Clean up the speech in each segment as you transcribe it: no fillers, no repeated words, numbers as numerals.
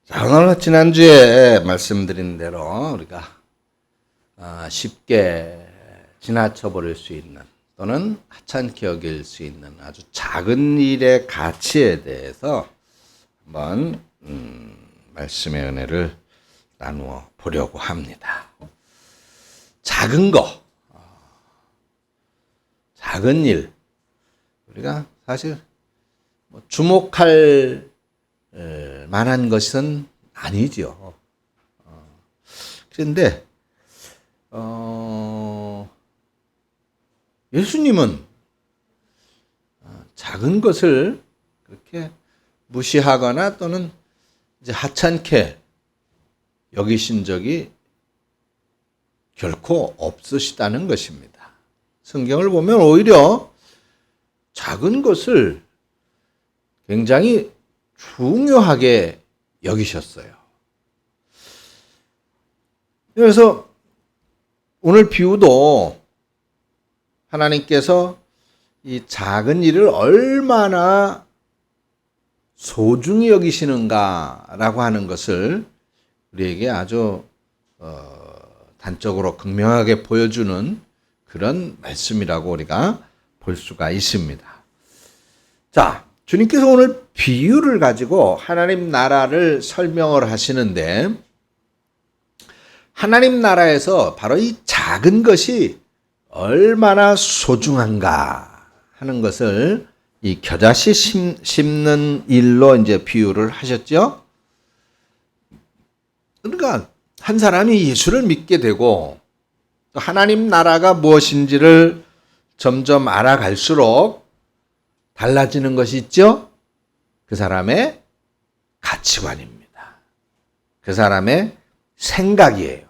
자, 오늘 지난주에 말씀드린 대로 우리가 쉽게 지나쳐 버릴 수 있는 또는 하찮게 여길 수 있는 아주 작은 일의 가치에 대해서 한번 말씀의 은혜를 나누어 보려고 합니다. 작은 거, 작은 일, 우리가 사실 주목할 만한 것은 아니죠. 그런데 예수님은 작은 것을 그렇게 무시하거나 또는 이제 하찮게 여기신 적이 결코 없으시다는 것입니다. 성경을 보면 오히려 작은 것을 굉장히 중요하게 여기셨어요. 그래서 오늘 비유도 하나님께서 이 작은 일을 얼마나 소중히 여기시는가라고 하는 것을 우리에게 아주 단적으로 극명하게 보여주는 그런 말씀이라고 우리가 볼 수가 있습니다. 자, 주님께서 오늘 비유를 가지고 하나님 나라를 설명을 하시는데 하나님 나라에서 바로 이 작은 것이 얼마나 소중한가 하는 것을 이 겨자씨 심는 일로 이제 비유를 하셨죠. 그러니까 한 사람이 예수를 믿게 되고 또 하나님 나라가 무엇인지를 점점 알아갈수록 달라지는 것이 있죠. 그 사람의 가치관입니다. 그 사람의 생각이에요.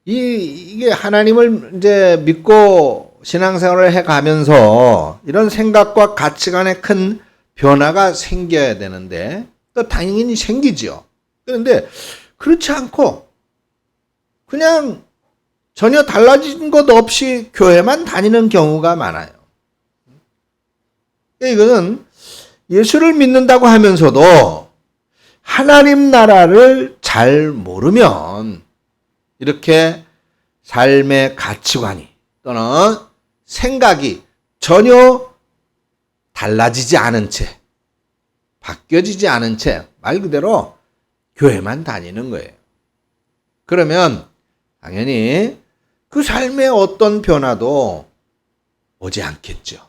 이게 하나님을 이제 믿고 신앙생활을 해가면서 이런 생각과 가치관에 큰 변화가 생겨야 되는데 또 당연히 생기죠. 그런데 그렇지 않고 그냥 전혀 달라진 것 없이 교회만 다니는 경우가 많아요. 이거는 예수를 믿는다고 하면서도 하나님 나라를 잘 모르면 이렇게 삶의 가치관이 또는 생각이 전혀 달라지지 않은 채, 바뀌어지지 않은 채 말 그대로 교회만 다니는 거예요. 그러면 당연히 그 삶의 어떤 변화도 오지 않겠죠.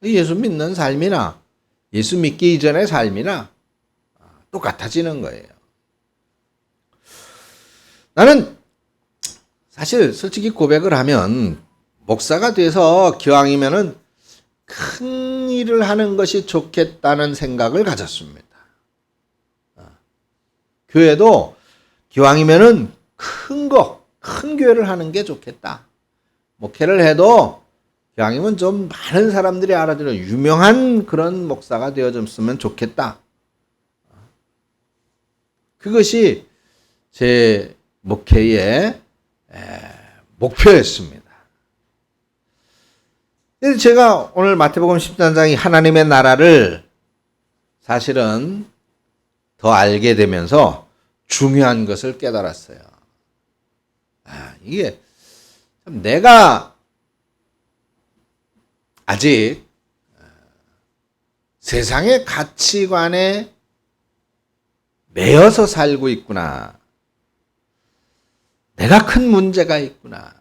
예수 믿는 삶이나 예수 믿기 이전의 삶이나 똑같아지는 거예요. 나는 사실 솔직히 고백을 하면 목사가 돼서 기왕이면은 큰 일을 하는 것이 좋겠다는 생각을 가졌습니다. 교회도 기왕이면은 큰 교회를 하는 게 좋겠다. 목회를 해도 기왕이면 좀 많은 사람들이 알아듣는 유명한 그런 목사가 되어줬으면 좋겠다. 그것이 제 목회의 목표였습니다. 그래서 제가 오늘 마태복음 13장이 하나님의 나라를 사실은 더 알게 되면서 중요한 것을 깨달았어요. 이게 참 내가 아직 세상의 가치관에 매여서 살고 있구나. 내가 큰 문제가 있구나.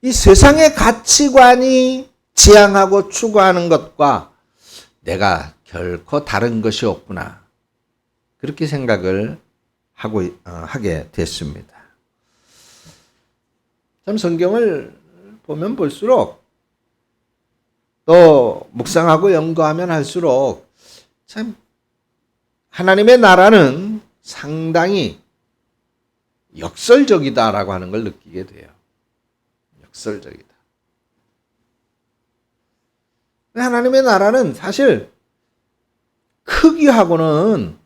이 세상의 가치관이 지향하고 추구하는 것과 내가 결코 다른 것이 없구나. 그렇게 생각을 하게 됐습니다. 참 성경을 보면 볼수록 또 묵상하고 연구하면 할수록 참 하나님의 나라는 상당히 역설적이다라고 하는 걸 느끼게 돼요. 역설적이다. 하나님의 나라는 사실 크기하고는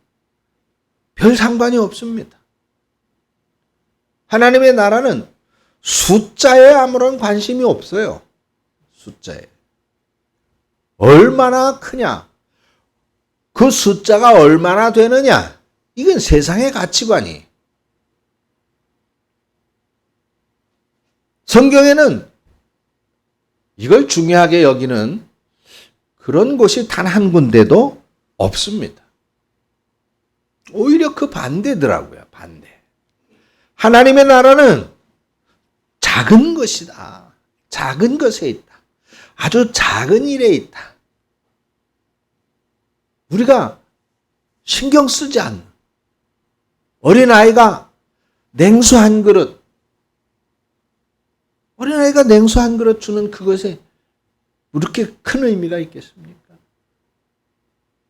별 상관이 없습니다. 하나님의 나라는 숫자에 아무런 관심이 없어요. 숫자에. 얼마나 크냐, 그 숫자가 얼마나 되느냐? 이건 세상의 가치관이. 성경에는 이걸 중요하게 여기는 그런 곳이 단 한 군데도 없습니다. 오히려 그 반대더라고요. 반대. 하나님의 나라는 작은 것이다. 작은 것에 있다. 아주 작은 일에 있다. 우리가 신경 쓰지 않는 어린아이가 냉수 한 그릇 주는 그것에 그렇게 큰 의미가 있겠습니까?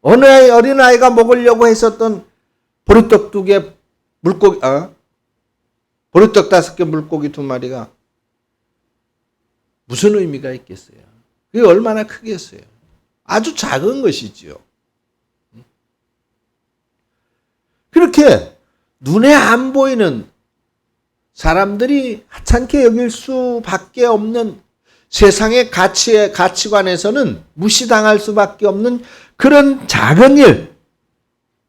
어느 어린아이가 먹으려고 했었던 보리떡 2개, 보리떡 5개, 물고기 2마리가 무슨 의미가 있겠어요? 그게 얼마나 크겠어요? 아주 작은 것이지요. 그렇게 눈에 안 보이는 사람들이 하찮게 여길 수밖에 없는 세상의 가치관에서는 무시당할 수밖에 없는 그런 작은 일,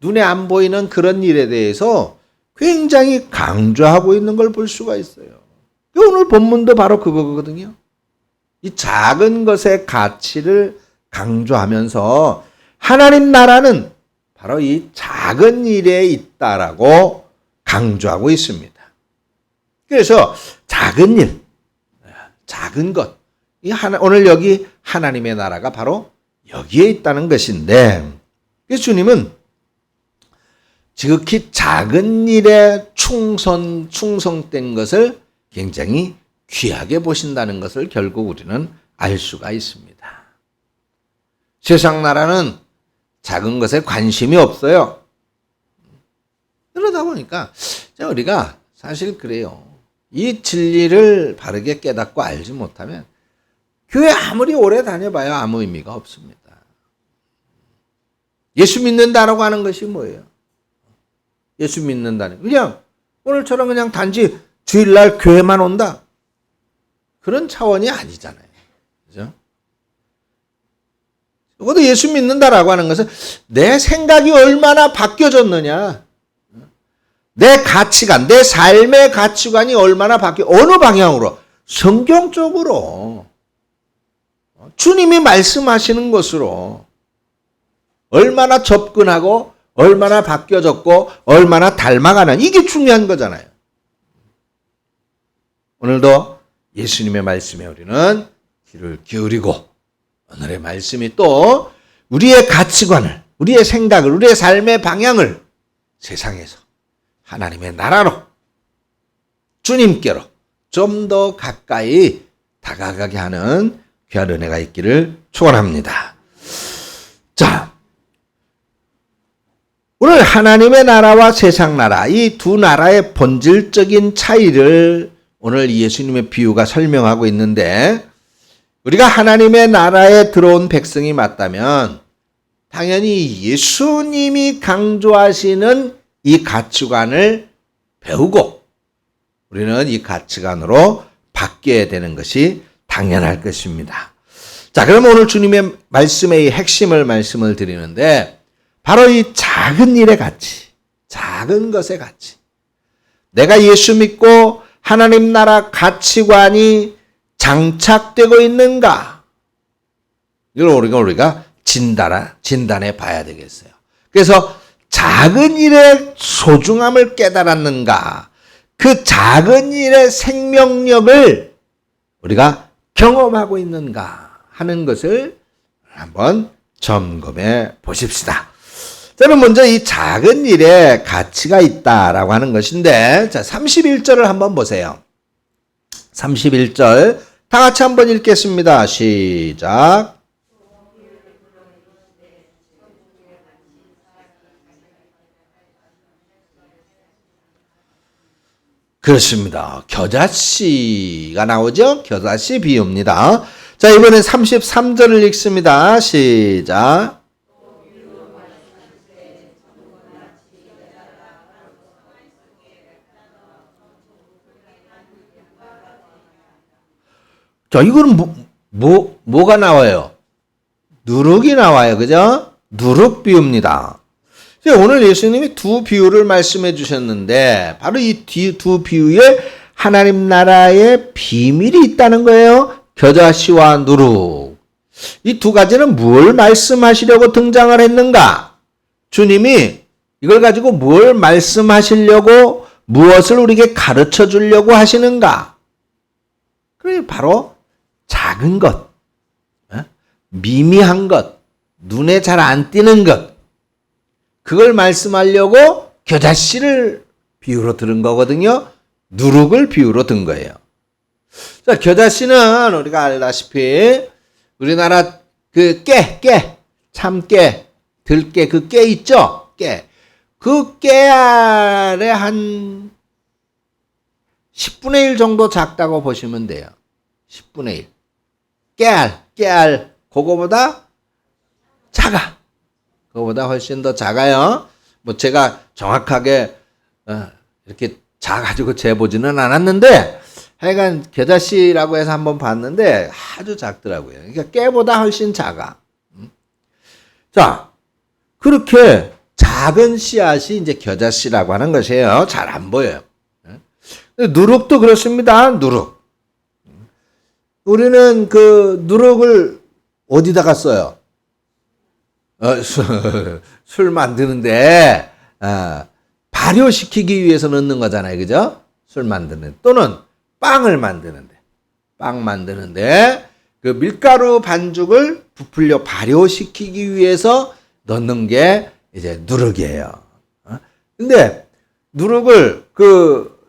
눈에 안 보이는 그런 일에 대해서 굉장히 강조하고 있는 걸 볼 수가 있어요. 오늘 본문도 바로 그거거든요. 이 작은 것의 가치를 강조하면서 하나님 나라는 바로 이 작은 일에 있다라고 강조하고 있습니다. 그래서 작은 일, 작은 것, 오늘 여기 하나님의 나라가 바로 여기에 있다는 것인데, 그래서 주님은 지극히 작은 일에 충성된 것을 굉장히 귀하게 보신다는 것을 결국 우리는 알 수가 있습니다. 세상 나라는 작은 것에 관심이 없어요. 그러다 보니까 우리가 사실 그래요. 이 진리를 바르게 깨닫고 알지 못하면 교회 아무리 오래 다녀봐야 아무 의미가 없습니다. 예수 믿는다라고 하는 것이 뭐예요? 예수 믿는다는 그냥 오늘처럼 그냥 단지 주일날 교회만 온다. 그런 차원이 아니잖아요. 그죠? 그것도 예수 믿는다라고 하는 것은 내 생각이 얼마나 바뀌어졌느냐. 내 가치관, 내 삶의 가치관이 얼마나 어느 방향으로? 성경적으로. 주님이 말씀하시는 것으로 얼마나 접근하고 얼마나 바뀌어졌고 얼마나 닮아가는 이게 중요한 거잖아요. 오늘도 예수님의 말씀에 우리는 귀를 기울이고 오늘의 말씀이 또 우리의 가치관을, 우리의 생각을, 우리의 삶의 방향을 세상에서 하나님의 나라로, 주님께로 좀 더 가까이 다가가게 하는 귀한 은혜가 있기를 축원합니다. 자, 오늘 하나님의 나라와 세상 나라, 이 두 나라의 본질적인 차이를 오늘 예수님의 비유가 설명하고 있는데, 우리가 하나님의 나라에 들어온 백성이 맞다면 당연히 예수님이 강조하시는 이 가치관을 배우고 우리는 이 가치관으로 바뀌어야 되는 것이 당연할 것입니다. 자, 그럼 오늘 주님의 말씀의 핵심을 말씀을 드리는데 바로 이 작은 일의 가치, 작은 것의 가치. 내가 예수 믿고 하나님 나라 가치관이 장착되고 있는가? 이걸 우리가 진단해 봐야 되겠어요. 그래서 작은 일의 소중함을 깨달았는가? 그 작은 일의 생명력을 우리가 경험하고 있는가 하는 것을 한번 점검해 보십시다. 저는 먼저 이 작은 일에 가치가 있다라고 하는 것인데, 자, 31절을 한번 보세요. 31절 다 같이 한번 읽겠습니다. 시작. 그렇습니다. 겨자씨가 나오죠? 겨자씨 비유입니다. 자, 이번엔 33절을 읽습니다. 시작. 자, 이거는 뭐가 나와요? 누룩이 나와요. 그죠? 누룩 비유입니다. 오늘 예수님이 두 비유를 말씀해 주셨는데 바로 이 두 비유에 하나님 나라의 비밀이 있다는 거예요. 겨자씨와 누룩. 이 두 가지는 뭘 말씀하시려고 등장을 했는가? 주님이 이걸 가지고 뭘 말씀하시려고 무엇을 우리에게 가르쳐 주려고 하시는가? 그게 바로 작은 것, 미미한 것, 눈에 잘 안 띄는 것, 그걸 말씀하려고 겨자씨를 비유로 들은 거거든요. 누룩을 비유로 든 거예요. 자, 겨자씨는 우리가 알다시피 우리나라 그 참깨, 들깨, 그 깨 있죠? 깨. 그 깨알의 한 10분의 1 정도 작다고 보시면 돼요. 10분의 1. 깨알. 그거보다 작아. 그거보다 훨씬 더 작아요. 뭐 제가 정확하게 이렇게 작아가지고 재보지는 않았는데 하여간 겨자씨라고 해서 한번 봤는데 아주 작더라고요. 그러니까 깨보다 훨씬 작아. 자, 그렇게 작은 씨앗이 이제 겨자씨라고 하는 것이에요. 잘 안 보여요. 누룩도 그렇습니다. 누룩. 우리는 그 누룩을 어디다가 써요? 술 만드는데 발효시키기 위해서 넣는 거잖아요. 그죠? 술 만드는 또는 빵을 만드는데 그 밀가루 반죽을 부풀려 발효시키기 위해서 넣는 게 이제 누룩이에요. 근데 누룩을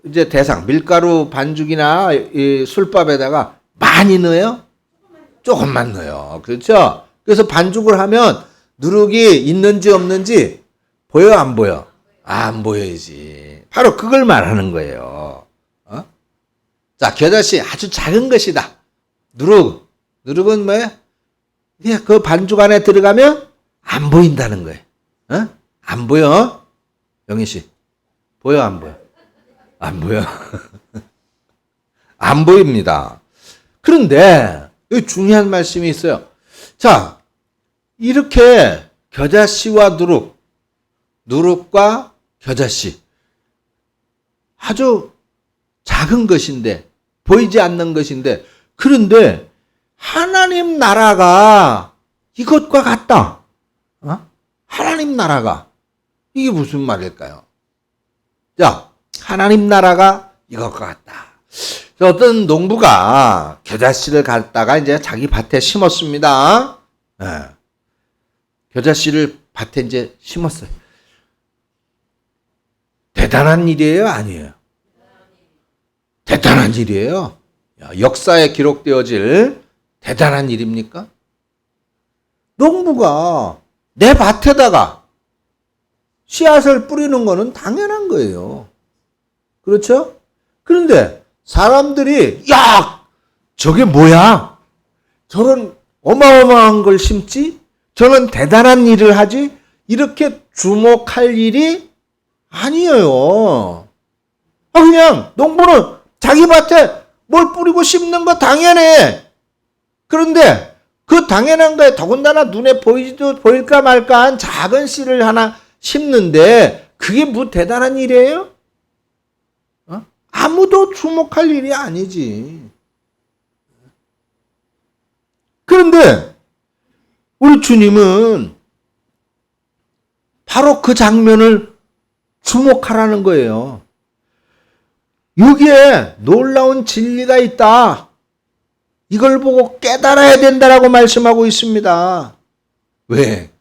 이제 밀가루 반죽이나 이 술밥에다가 많이 넣어요? 조금만 넣어요. 그렇죠? 그래서 반죽을 하면 누룩이 있는지 없는지 보여, 안 보여? 안 보여야지. 바로 그걸 말하는 거예요. 자, 겨자씨 아주 작은 것이다. 누룩은 뭐예요? 그냥 그 반죽 안에 들어가면 안 보인다는 거예요. 안 보여? 영희 씨, 보여, 안 보여? 안 보여. 안 보입니다. 그런데 여기 중요한 말씀이 있어요. 자, 이렇게 겨자씨와 누룩과 겨자씨 아주 작은 것인데 보이지 않는 것인데 그런데 하나님 나라가 이것과 같다. 하나님 나라가 이게 무슨 말일까요? 자, 하나님 나라가 이것과 같다. 어떤 농부가 겨자씨를 갖다가 이제 자기 밭에 심었습니다. 겨자씨를 밭에 이제 심었어요. 대단한 일이에요? 아니에요? 대단한 일이에요. 역사에 기록되어질 대단한 일입니까? 농부가 내 밭에다가 씨앗을 뿌리는 거는 당연한 거예요. 그렇죠? 그런데 사람들이 야, 저게 뭐야? 저런 어마어마한 걸 심지? 저는 대단한 일을 하지? 이렇게 주목할 일이 아니에요. 그냥 농부는 자기 밭에 뭘 뿌리고 심는 거 당연해. 그런데 그 당연한 거에 더군다나 눈에 보일까 말까한 작은 씨를 하나 심는데 그게 뭐 대단한 일이에요? 아무도 주목할 일이 아니지. 그런데 우리 주님은 바로 그 장면을 주목하라는 거예요. 여기에 놀라운 진리가 있다. 이걸 보고 깨달아야 된다라고 말씀하고 있습니다. 왜?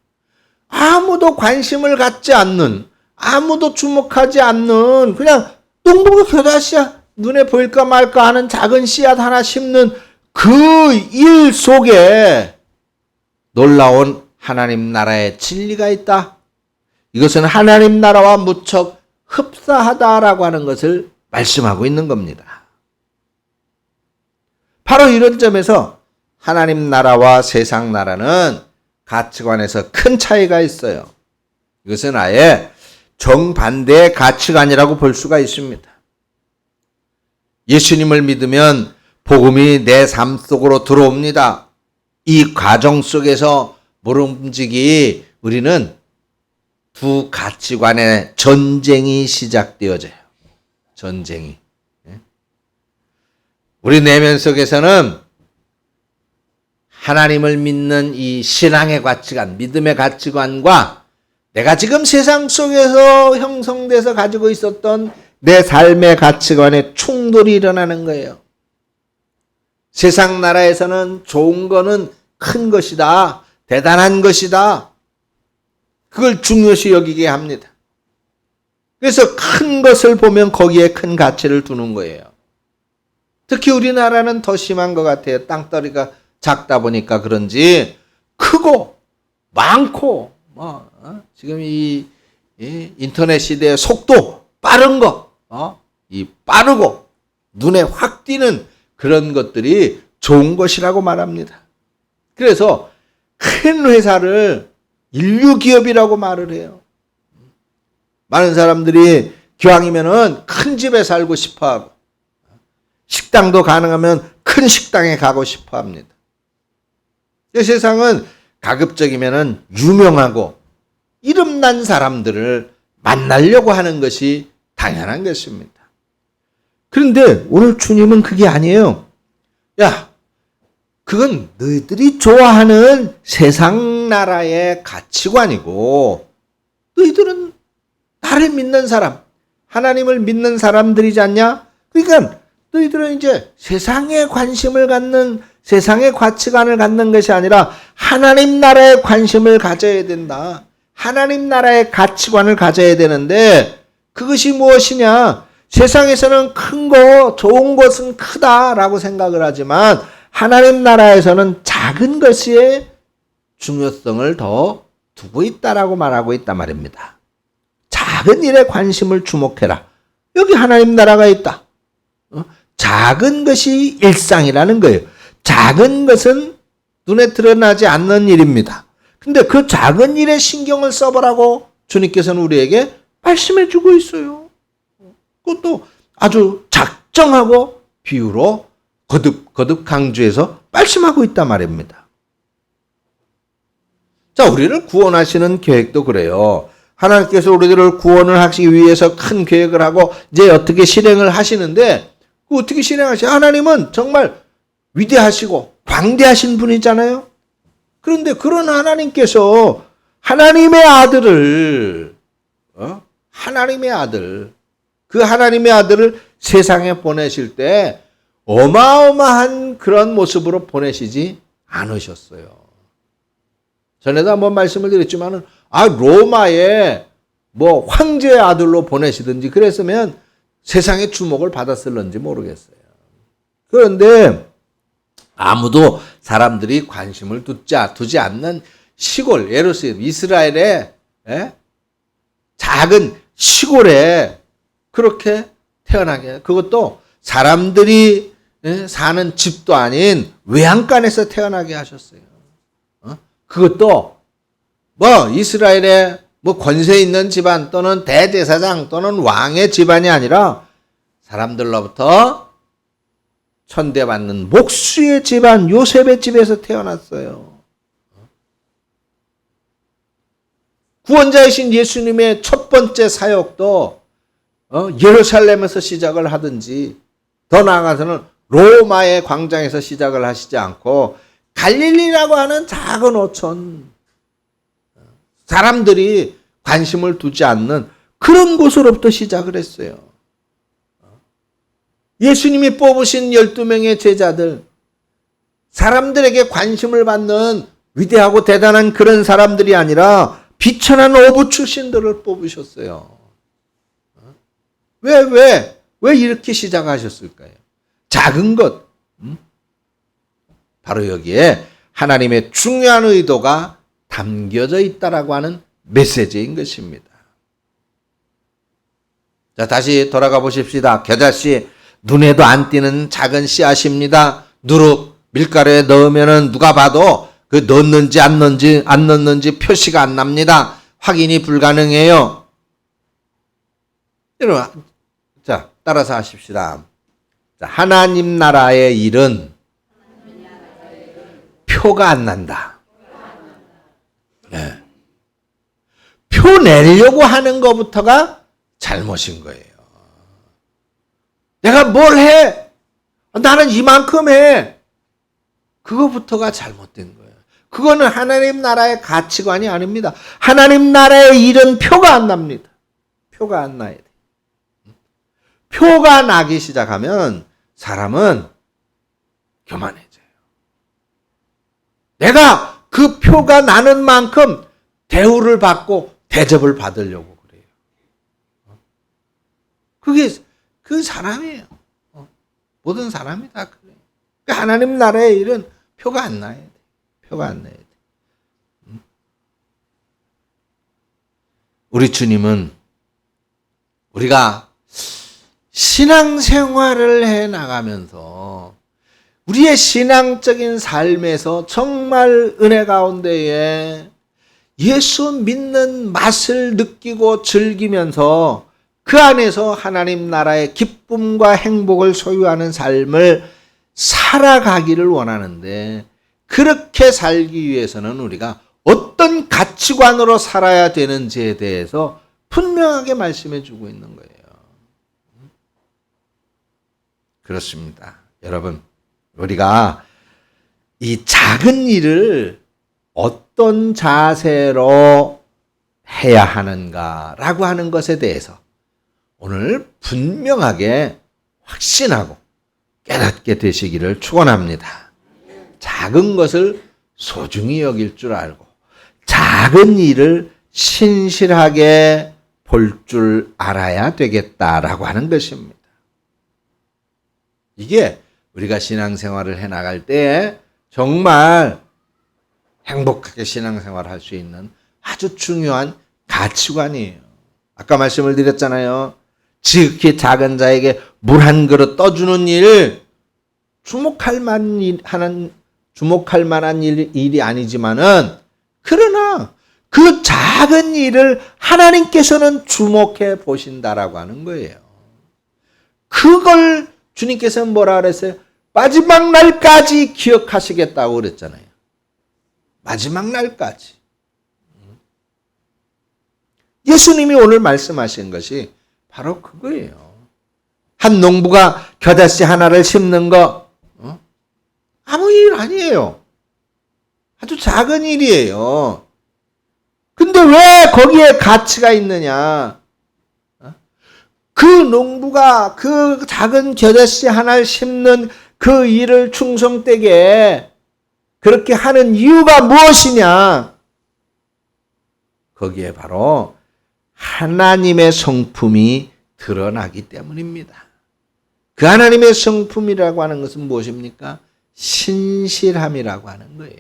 아무도 관심을 갖지 않는, 아무도 주목하지 않는 그냥 농부가 겨자씨야 눈에 보일까 말까 하는 작은 씨앗 하나 심는 그 일 속에 놀라운 하나님 나라의 진리가 있다. 이것은 하나님 나라와 무척 흡사하다라고 하는 것을 말씀하고 있는 겁니다. 바로 이런 점에서 하나님 나라와 세상 나라는 가치관에서 큰 차이가 있어요. 이것은 아예 정반대의 가치관이라고 볼 수가 있습니다. 예수님을 믿으면 복음이 내 삶 속으로 들어옵니다. 이 과정 속에서 모름지기 우리는 두 가치관의 전쟁이 시작되어져요. 전쟁이. 우리 내면 속에서는 하나님을 믿는 이 신앙의 가치관, 믿음의 가치관과 내가 지금 세상 속에서 형성돼서 가지고 있었던 내 삶의 가치관에 충돌이 일어나는 거예요. 세상 나라에서는 좋은 거는 큰 것이다, 대단한 것이다. 그걸 중요시 여기게 합니다. 그래서 큰 것을 보면 거기에 큰 가치를 두는 거예요. 특히 우리나라는 더 심한 것 같아요. 땅덩이가 작다 보니까 그런지 크고 많고 지금 이 인터넷 시대의 속도 빠른 거, 이 빠르고 눈에 확 띄는 그런 것들이 좋은 것이라고 말합니다. 그래서 큰 회사를 인류 기업이라고 말을 해요. 많은 사람들이 기왕이면은 큰 집에 살고 싶어 하고, 식당도 가능하면 큰 식당에 가고 싶어 합니다. 세상은 가급적이면은 유명하고 이름난 사람들을 만나려고 하는 것이 당연한 것입니다. 그런데 오늘 주님은 그게 아니에요. 야, 그건 너희들이 좋아하는 세상 나라의 가치관이고, 너희들은 나를 믿는 사람, 하나님을 믿는 사람들이지 않냐? 그러니까 너희들은 이제 세상에 관심을 갖는, 세상의 가치관을 갖는 것이 아니라 하나님 나라에 관심을 가져야 된다. 하나님 나라의 가치관을 가져야 되는데, 그것이 무엇이냐? 세상에서는 큰 거, 좋은 것은 크다라고 생각을 하지만 하나님 나라에서는 작은 것의 중요성을 더 두고 있다라고 말하고 있단 말입니다. 작은 일에 관심을 주목해라. 여기 하나님 나라가 있다. 작은 것이 일상이라는 거예요. 작은 것은 눈에 드러나지 않는 일입니다. 근데 그 작은 일에 신경을 써보라고 주님께서는 우리에게 말씀해 주고 있어요. 그것도 아주 작정하고 비유로 거듭 강조해서 말씀하고 있단 말입니다. 자, 우리를 구원하시는 계획도 그래요. 하나님께서 우리들을 구원을 하시기 위해서 큰 계획을 하고 이제 어떻게 실행을 하시는데, 그 어떻게 실행하시죠? 하나님은 정말 위대하시고 광대하신 분이잖아요. 그런데 그런 하나님께서 하나님의 아들을, 그 하나님의 아들을 세상에 보내실 때 어마어마한 그런 모습으로 보내시지 않으셨어요. 전에도 한번 말씀을 드렸지만은, 로마의 황제의 아들로 보내시든지 그랬으면 세상의 주목을 받았을런지 모르겠어요. 그런데 아무도 사람들이 관심을 두지 않는 시골, 예루살렘, 이스라엘의 작은 시골에 그렇게 태어나게, 그것도 사람들이 사는 집도 아닌 외양간에서 태어나게 하셨어요. 그것도 이스라엘의 권세 있는 집안 또는 대제사장 또는 왕의 집안이 아니라 사람들로부터 천대받는 목수의 집안, 요셉의 집에서 태어났어요. 구원자이신 예수님의 첫 번째 사역도 예루살렘에서 시작을 하든지, 더 나아가서는 로마의 광장에서 시작을 하시지 않고 갈릴리라고 하는 작은 어촌, 사람들이 관심을 두지 않는 그런 곳으로부터 시작을 했어요. 예수님이 뽑으신 12명의 제자들, 사람들에게 관심을 받는 위대하고 대단한 그런 사람들이 아니라 비천한 어부 출신들을 뽑으셨어요. 왜 이렇게 시작하셨을까요? 작은 것. 바로 여기에 하나님의 중요한 의도가 담겨져 있다라고 하는 메시지인 것입니다. 자, 다시 돌아가 보십시다. 겨자씨, 눈에도 안 띄는 작은 씨앗입니다. 누룩 밀가루에 넣으면은 누가 봐도 그 넣었는지 안 넣었는지 표시가 안 납니다. 확인이 불가능해요. 여러분, 자, 따라서 하십시다. 자, 하나님 나라의 일은 표가 안 난다. 네. 표 내려고 하는 것부터가 잘못인 거예요. 내가 뭘 해? 나는 이만큼 해. 그거부터가 잘못된 거예요. 그거는 하나님 나라의 가치관이 아닙니다. 하나님 나라의 일은 표가 안 납니다. 표가 안 나야 돼. 표가 나기 시작하면 사람은 교만해져요. 내가 그 표가 나는 만큼 대우를 받고 대접을 받으려고 그래요. 그게 그 사람이에요. 모든 사람이 다 그래요. 하나님 나라의 일은 표가 안 나야 돼. 표가 안 나야 돼. 우리 주님은 우리가 신앙생활을 해 나가면서 우리의 신앙적인 삶에서 정말 은혜 가운데에 예수 믿는 맛을 느끼고 즐기면서 그 안에서 하나님 나라의 기쁨과 행복을 소유하는 삶을 살아가기를 원하는데, 그렇게 살기 위해서는 우리가 어떤 가치관으로 살아야 되는지에 대해서 분명하게 말씀해 주고 있는 거예요. 그렇습니다. 여러분, 우리가 이 작은 일을 어떤 자세로 해야 하는가라고 하는 것에 대해서 오늘 분명하게 확신하고 깨닫게 되시기를 축원합니다. 작은 것을 소중히 여길 줄 알고 작은 일을 신실하게 볼 줄 알아야 되겠다라고 하는 것입니다. 이게 우리가 신앙생활을 해나갈 때 정말 행복하게 신앙생활을 할 수 있는 아주 중요한 가치관이에요. 아까 말씀을 드렸잖아요. 지극히 작은 자에게 물 한 그릇 떠주는 일, 주목할 만한 일이 아니지만은, 그러나 그 작은 일을 하나님께서는 주목해 보신다라고 하는 거예요. 그걸 주님께서는 뭐라 그랬어요? 마지막 날까지 기억하시겠다고 그랬잖아요. 마지막 날까지. 예수님이 오늘 말씀하신 것이 바로 그거예요. 한 농부가 겨자씨 하나를 심는 거 아무 일 아니에요. 아주 작은 일이에요. 근데 왜 거기에 가치가 있느냐? 그 농부가 그 작은 겨자씨 하나를 심는 그 일을 충성되게 그렇게 하는 이유가 무엇이냐? 거기에 바로 하나님의 성품이 드러나기 때문입니다. 그 하나님의 성품이라고 하는 것은 무엇입니까? 신실함이라고 하는 거예요.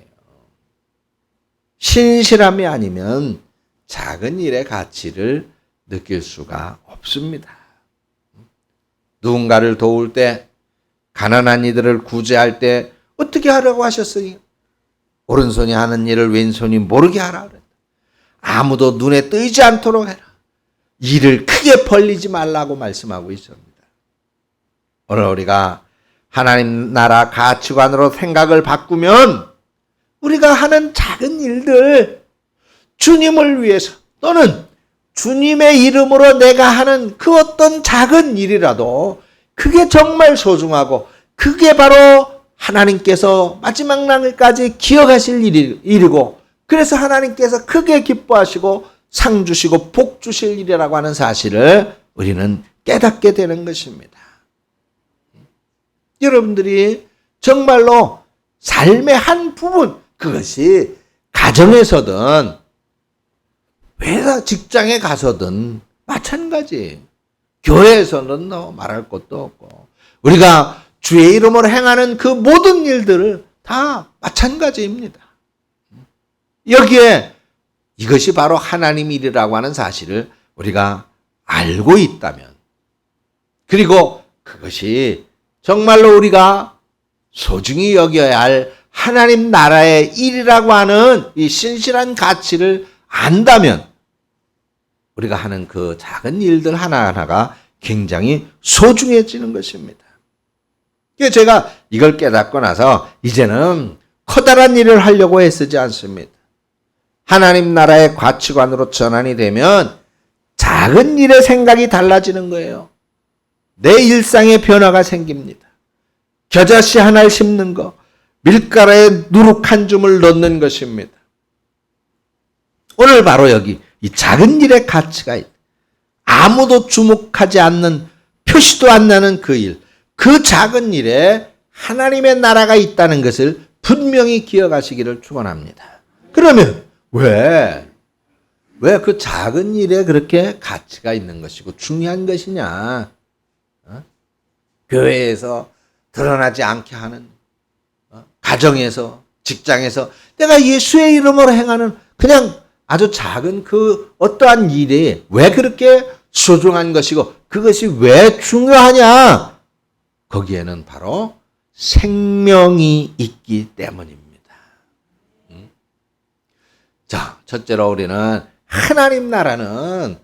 신실함이 아니면 작은 일의 가치를 느낄 수가 없습니다. 누군가를 도울 때, 가난한 이들을 구제할 때 어떻게 하라고 하셨어요? 오른손이 하는 일을 왼손이 모르게 하라 그랬다. 아무도 눈에 띄지 않도록 해라. 일을 크게 벌리지 말라고 말씀하고 있습니다. 오늘 우리가 하나님 나라 가치관으로 생각을 바꾸면 우리가 하는 작은 일들, 주님을 위해서 또는 주님의 이름으로 내가 하는 그 어떤 작은 일이라도 그게 정말 소중하고 그게 바로 하나님께서 마지막 날까지 기억하실 일이고, 그래서 하나님께서 크게 기뻐하시고 상 주시고 복 주실 일이라고 하는 사실을 우리는 깨닫게 되는 것입니다. 여러분들이 정말로 삶의 한 부분, 그것이 가정에서든 회사 직장에 가서든 마찬가지예요. 교회에서는 말할 것도 없고, 우리가 주의 이름으로 행하는 그 모든 일들을 다 마찬가지입니다. 여기에 이것이 바로 하나님 일이라고 하는 사실을 우리가 알고 있다면, 그리고 그것이 정말로 우리가 소중히 여겨야 할 하나님 나라의 일이라고 하는 이 신실한 가치를 안다면 우리가 하는 그 작은 일들 하나하나가 굉장히 소중해지는 것입니다. 그래서 제가 이걸 깨닫고 나서 이제는 커다란 일을 하려고 애쓰지 않습니다. 하나님 나라의 가치관으로 전환이 되면 작은 일의 생각이 달라지는 거예요. 내 일상에 변화가 생깁니다. 겨자씨 하나를 심는 거, 밀가루에 누룩 한 줌을 넣는 것입니다. 오늘 바로 여기 이 작은 일의 가치가 있다. 아무도 주목하지 않는, 표시도 안 나는 그 일, 그 작은 일에 하나님의 나라가 있다는 것을 분명히 기억하시기를 축원합니다. 그러면 왜 그 작은 일에 그렇게 가치가 있는 것이고 중요한 것이냐? 교회에서 드러나지 않게 하는, 가정에서, 직장에서 내가 예수의 이름으로 행하는 그냥 아주 작은 그 어떠한 일이 왜 그렇게 소중한 것이고 그것이 왜 중요하냐? 거기에는 바로 생명이 있기 때문입니다. 자, 첫째로 우리는 하나님 나라는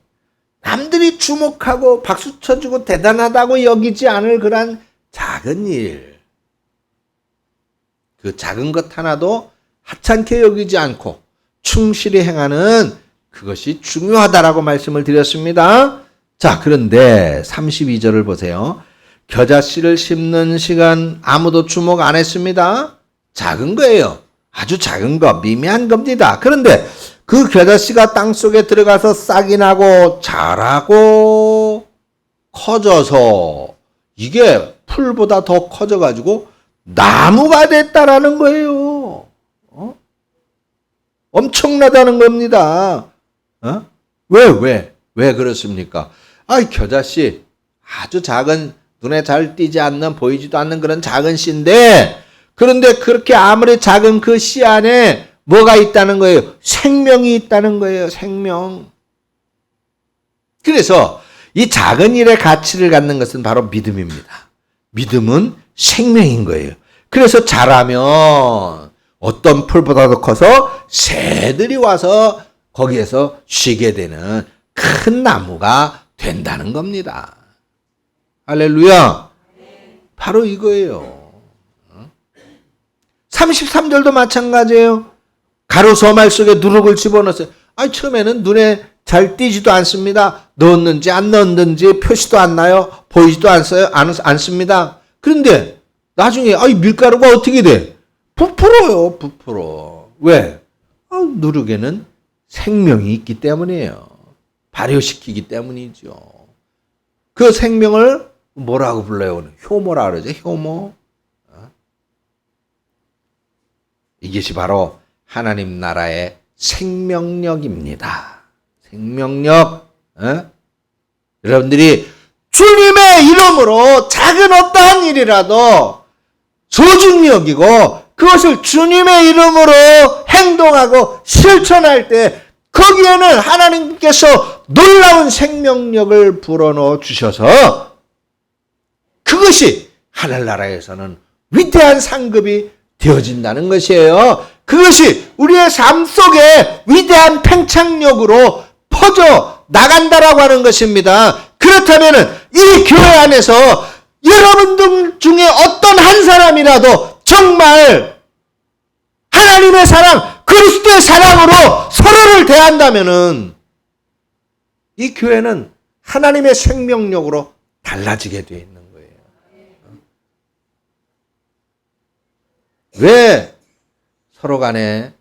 남들이 주목하고 박수 쳐주고 대단하다고 여기지 않을 그런 작은 일, 그 작은 것 하나도 하찮게 여기지 않고 충실히 행하는 그것이 중요하다라고 말씀을 드렸습니다. 자, 그런데 32절을 보세요. 겨자씨를 심는 시간 아무도 주목 안 했습니다. 작은 거예요. 아주 작은 거, 미미한 겁니다. 그런데 그 겨자씨가 땅속에 들어가서 싹이 나고 자라고 커져서 이게 풀보다 더 커져가지고 나무가 됐다라는 거예요. 엄청나다는 겁니다. 왜 그렇습니까? 겨자씨 아주 작은, 눈에 잘 띄지 않는, 보이지도 않는 그런 작은 씨인데, 그런데 그렇게 아무리 작은 그 씨 안에 뭐가 있다는 거예요? 생명이 있다는 거예요. 생명. 그래서 이 작은 일의 가치를 갖는 것은 바로 믿음입니다. 믿음은 생명인 거예요. 그래서 자라면 어떤 풀보다도 커서 새들이 와서 거기에서 쉬게 되는 큰 나무가 된다는 겁니다. 할렐루야. 바로 이거예요. 33절도 마찬가지예요. 가루 소말 속에 누룩을 집어넣었어요. 처음에는 눈에 잘 띄지도 않습니다. 넣었는지 안 넣었는지 표시도 안 나요. 보이지도 않습니다. 그런데 나중에 밀가루가 어떻게 돼? 부풀어요. 부풀어. 왜? 누룩에는 생명이 있기 때문이에요. 발효시키기 때문이죠. 그 생명을 뭐라고 불러요? 효모라 그러죠. 효모. 이것이 바로 하나님 나라의 생명력입니다. 생명력. 여러분들이 주님의 이름으로 작은 어떠한 일이라도 소중히 여기고 그것을 주님의 이름으로 행동하고 실천할 때 거기에는 하나님께서 놀라운 생명력을 불어넣어 주셔서 그것이 하늘나라에서는 위대한 상급이 되어진다는 것이에요. 그것이 우리의 삶 속에 위대한 팽창력으로 퍼져 나간다라고 하는 것입니다. 그렇다면 이 교회 안에서 여러분들 중에 어떤 한 사람이라도 정말 하나님의 사랑, 그리스도의 사랑으로 서로를 대한다면 이 교회는 하나님의 생명력으로 달라지게 되어 있는 거예요. 왜? 서로 간에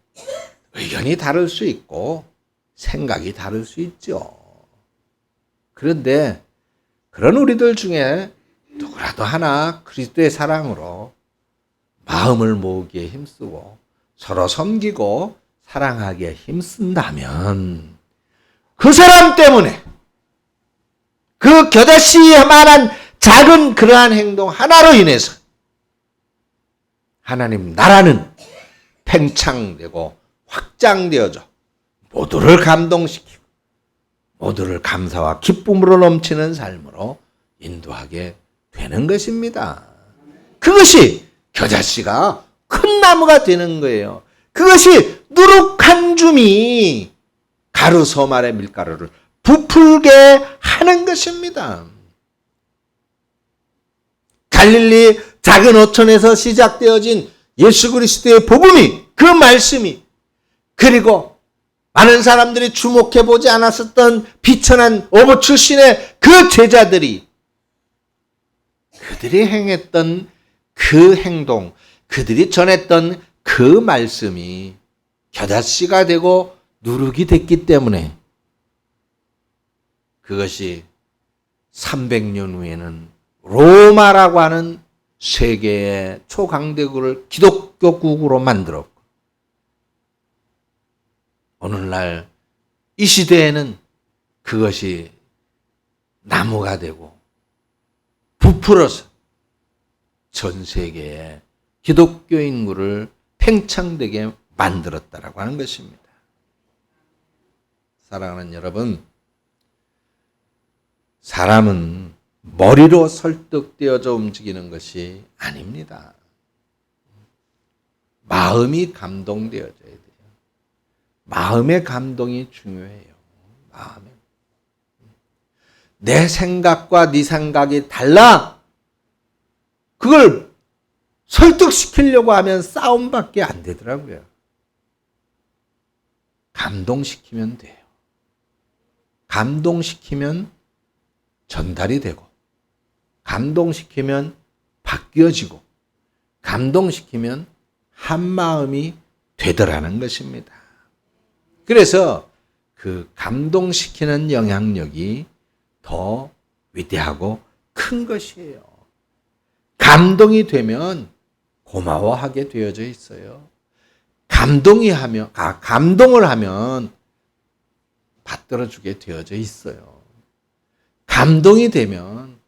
의견이 다를 수 있고 생각이 다를 수 있죠. 그런데 그런 우리들 중에 누구라도 하나 그리스도의 사랑으로 마음을 모으기에 힘쓰고 서로 섬기고 사랑하기에 힘쓴다면 그 사람 때문에 그 겨자씨만한 작은 그러한 행동 하나로 인해서 하나님 나라는 팽창되고 확장되어져 모두를 감동시키고 모두를 감사와 기쁨으로 넘치는 삶으로 인도하게 되는 것입니다. 그것이 겨자씨가 큰 나무가 되는 거예요. 그것이 누룩 한 줌이 가루 소말의 밀가루를 부풀게 하는 것입니다. 갈릴리 작은 어촌에서 시작되어진 예수 그리스도의 복음이, 그 말씀이, 그리고 많은 사람들이 주목해보지 않았었던 비천한 어부 출신의 그 제자들이 그들이 행했던 그 행동, 그들이 전했던 그 말씀이 겨자씨가 되고 누룩이 됐기 때문에 그것이 300년 후에는 로마라고 하는 세계의 초강대국을 기독교국으로 만들었고, 오늘날 이 시대에는 그것이 나무가 되고 부풀어서 전 세계의 기독교 인구를 팽창되게 만들었다라고 하는 것입니다. 사랑하는 여러분, 사람은 머리로 설득되어져 움직이는 것이 아닙니다. 마음이 감동되어져야 돼요. 마음의 감동이 중요해요. 마음에. 내 생각과 네 생각이 달라. 그걸 설득시키려고 하면 싸움밖에 안 되더라고요. 감동시키면 돼요. 감동시키면 전달이 되고, 감동시키면 바뀌어지고, 감동시키면 한마음이 되더라는 것입니다. 그래서 그 감동시키는 영향력이 더 위대하고 큰 것이에요. 감동이 되면 고마워하게 되어져 있어요. 감동을 하면 받들어주게 되어져 있어요. 감동이 되면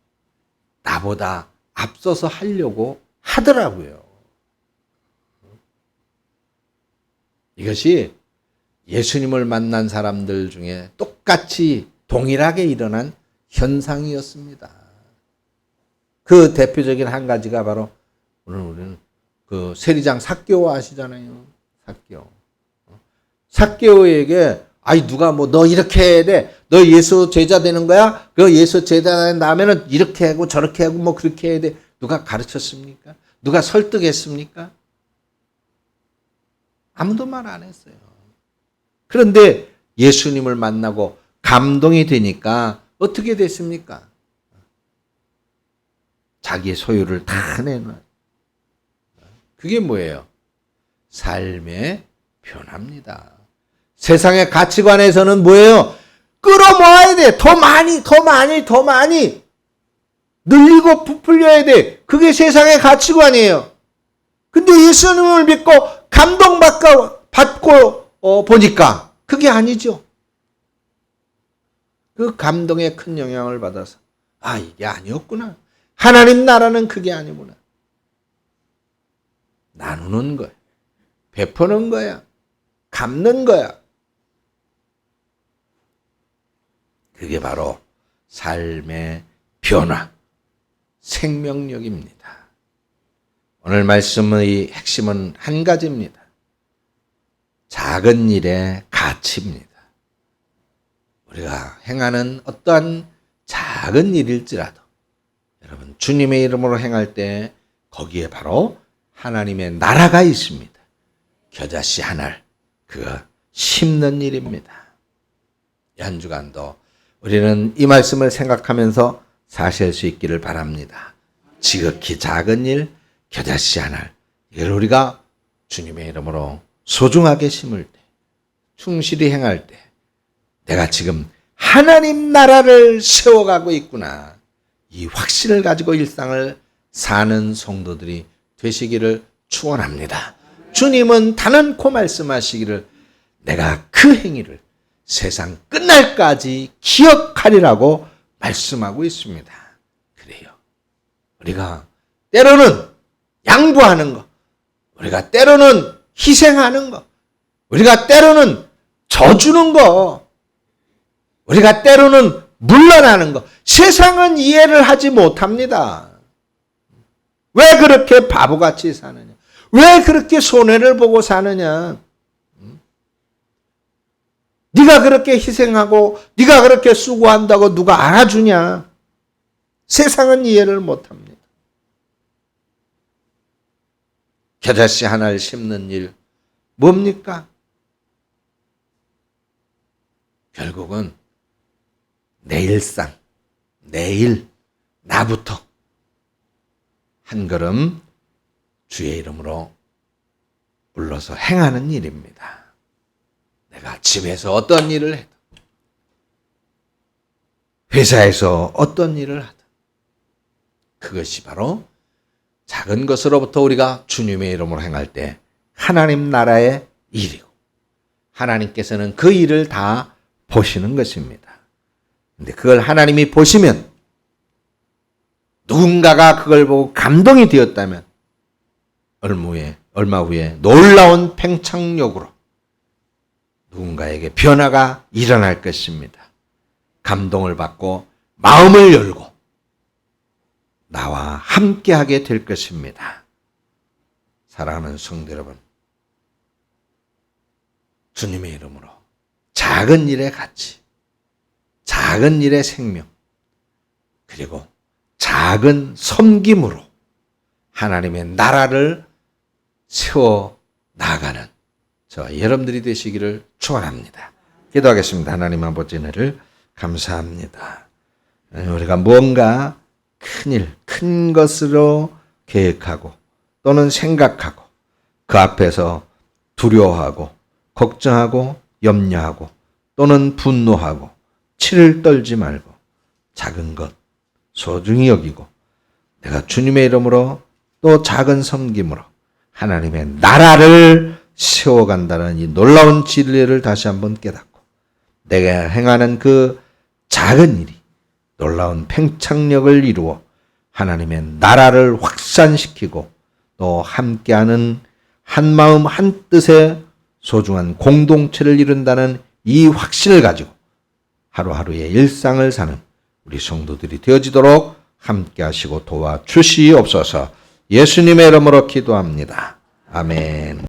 나보다 앞서서 하려고 하더라고요. 이것이 예수님을 만난 사람들 중에 똑같이 동일하게 일어난 현상이었습니다. 그 대표적인 한 가지가 바로 오늘 우리는 그 세리장 삭개오 아시잖아요. 삭개오에게 아이 누가 뭐 너 이렇게 해야 돼. 너 예수 제자 되는 거야? 그 예수 제자 나면은 이렇게 하고 저렇게 하고 뭐 그렇게 해야 돼. 누가 가르쳤습니까? 누가 설득했습니까? 아무도 말 안 했어요. 그런데 예수님을 만나고 감동이 되니까 어떻게 됐습니까? 자기의 소유를 다 내놔요. 그게 뭐예요? 삶의 변화입니다. 세상의 가치관에서는 뭐예요? 끌어모아야 돼. 더 많이. 늘리고 부풀려야 돼. 그게 세상의 가치관이에요. 근데 예수님을 믿고 감동받고 보니까 그게 아니죠. 그 감동에 큰 영향을 받아서 이게 아니었구나. 하나님 나라는 그게 아니구나. 나누는 거야. 베푸는 거야. 갚는 거야. 그게 바로 삶의 변화, 생명력입니다. 오늘 말씀의 핵심은 한 가지입니다. 작은 일의 가치입니다. 우리가 행하는 어떠한 작은 일일지라도 여러분 주님의 이름으로 행할 때 거기에 바로 하나님의 나라가 있습니다. 겨자씨 한 알, 그거 심는 일입니다. 이 한 주간도 우리는 이 말씀을 생각하면서 사실 수 있기를 바랍니다. 지극히 작은 일, 겨자씨 한 알, 이걸 우리가 주님의 이름으로 소중하게 심을 때, 충실히 행할 때 내가 지금 하나님 나라를 세워가고 있구나. 이 확신을 가지고 일상을 사는 성도들이 되시기를 축원합니다. 주님은 단언코 말씀하시기를 내가 그 행위를 세상 끝날까지 기억하리라고 말씀하고 있습니다. 그래요. 우리가 때로는 양보하는 것, 우리가 때로는 희생하는 것, 우리가 때로는 져주는 것, 우리가 때로는 물러나는 것, 세상은 이해를 하지 못합니다. 왜 그렇게 바보같이 사느냐? 왜 그렇게 손해를 보고 사느냐? 네가 그렇게 희생하고 네가 그렇게 수고한다고 누가 알아주냐? 세상은 이해를 못합니다. 겨자씨 하나를 심는 일 뭡니까? 결국은 내 일상, 내일, 나부터 한 걸음 주의 이름으로 불러서 행하는 일입니다. 내가 집에서 어떤 일을 해도, 회사에서 어떤 일을 하든, 그것이 바로 작은 것으로부터 우리가 주님의 이름으로 행할 때 하나님 나라의 일이고, 하나님께서는 그 일을 다 보시는 것입니다. 근데 그걸 하나님이 보시면, 누군가가 그걸 보고 감동이 되었다면 얼마 후에 놀라운 팽창력으로 누군가에게 변화가 일어날 것입니다. 감동을 받고 마음을 열고 나와 함께하게 될 것입니다. 사랑하는 성도 여러분, 주님의 이름으로 작은 일의 가치, 작은 일의 생명, 그리고 작은 섬김으로 하나님의 나라를 세워 나가는 저 여러분들이 되시기를 축원합니다. 기도하겠습니다. 하나님 아버지 은혜를 감사합니다. 우리가 무언가 큰 것으로 계획하고 또는 생각하고 그 앞에서 두려워하고 걱정하고 염려하고 또는 분노하고 치를 떨지 말고 작은 것 소중히 여기고 내가 주님의 이름으로 또 작은 섬김으로 하나님의 나라를 세워간다는 이 놀라운 진리를 다시 한번 깨닫고 내가 행하는 그 작은 일이 놀라운 팽창력을 이루어 하나님의 나라를 확산시키고 또 함께하는 한마음 한뜻의 소중한 공동체를 이룬다는 이 확신을 가지고 하루하루의 일상을 사는 우리 성도들이 되어지도록 함께 하시고 도와주시옵소서. 예수님의 이름으로 기도합니다. 아멘.